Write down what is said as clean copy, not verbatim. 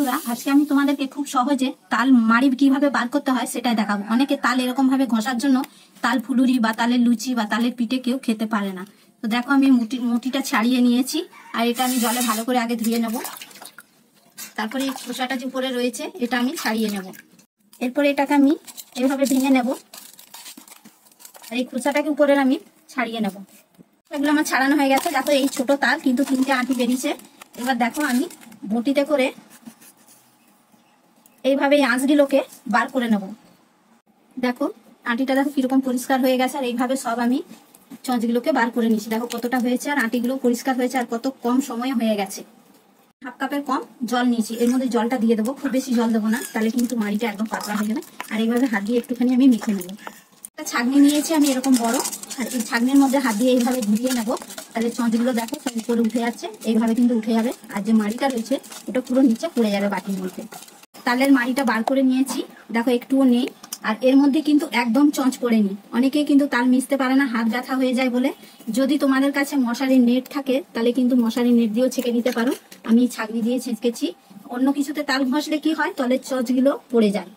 বন্ধুরা, আজকে আমি তোমাদেরকে খুব সহজে তাল মাড়ি কিভাবে বার করতে হয় সেটাই দেখাবো। অনেকে তাল এরকম ভাবে ঘষার জন্য তাল ফুলুরি বা তালের লুচি বা তালের পিঠে কেউ খেতে পারে না। তো দেখো আমি মুটিটা ছাড়িয়ে নিয়েছি, আর এটা আমি জলে ভালো করে আগে ধুয়ে নেব। তারপরে এই খোসাটা যে উপরে রয়েছে এটা আমি ছাড়িয়ে নেব। এরপরে এটাকে আমি এইভাবে ভেঙে নেব, আর এই খোসাটাকে উপরে আমি ছাড়িয়ে নেব। এগুলো আমার ছাড়ানো হয়ে গেছে। দেখো এই ছোট তাল কিন্তু 3টে আঁটি বেরিয়েছে। এবার দেখো আমি বটিতে করে এইভাবে এই আঁশগুলোকে বার করে নেব। দেখো আঁটিটা দেখো কিরকম পরিষ্কার হয়ে গেছে, আর এইভাবে সব আমি চঁচগুলোকে বার করে নিচ্ছি। দেখো কতটা হয়েছে, আর আঁটিগুলো পরিষ্কার হয়েছে, আর কত কম সময়ে হয়ে গেছে। 1/2 কাপের কম জল নিয়েছি, এর মধ্যে জলটা দিয়ে দেবো। খুব বেশি জল দেবো না, তাহলে কিন্তু মাড়িটা একদম পাতলা হয়ে যাবে। আর এইভাবে হাত দিয়ে একটুখানি আমি মেখে নেবো। একটা ছাঁকনি নিয়েছি আমি এরকম বড়, আর এই ছাঁকনির মধ্যে হাত দিয়ে এইভাবে ঘুরিয়ে নেবো। তাহলে চঁচগুলো দেখো সব উপরে উঠে যাচ্ছে, এইভাবে কিন্তু উঠে যাবে। আর যে মাড়িটা রয়েছে ওটা পুরো নিচে পড়ে যাবে বাটির মধ্যে। তালের মাড়িটা বার করে নিয়েছি, দেখো একটুও নেই, আর এর মধ্যে কিন্তু একদম চঁচ পড়েনি। অনেকেই কিন্তু তাল মিশতে পারে না, হাত ব্যথা হয়ে যায় বলে। যদি তোমাদের কাছে মশারির নেট থাকে তাহলে কিন্তু মশারির নেট দিয়েও ছেঁকে নিতে পারো। আমি ছাঁকনি দিয়ে ছেঁকেছি। অন্য কিছুতে তাল ঘষলে কি হয়, তলের চঁচগুলো পড়ে যায়।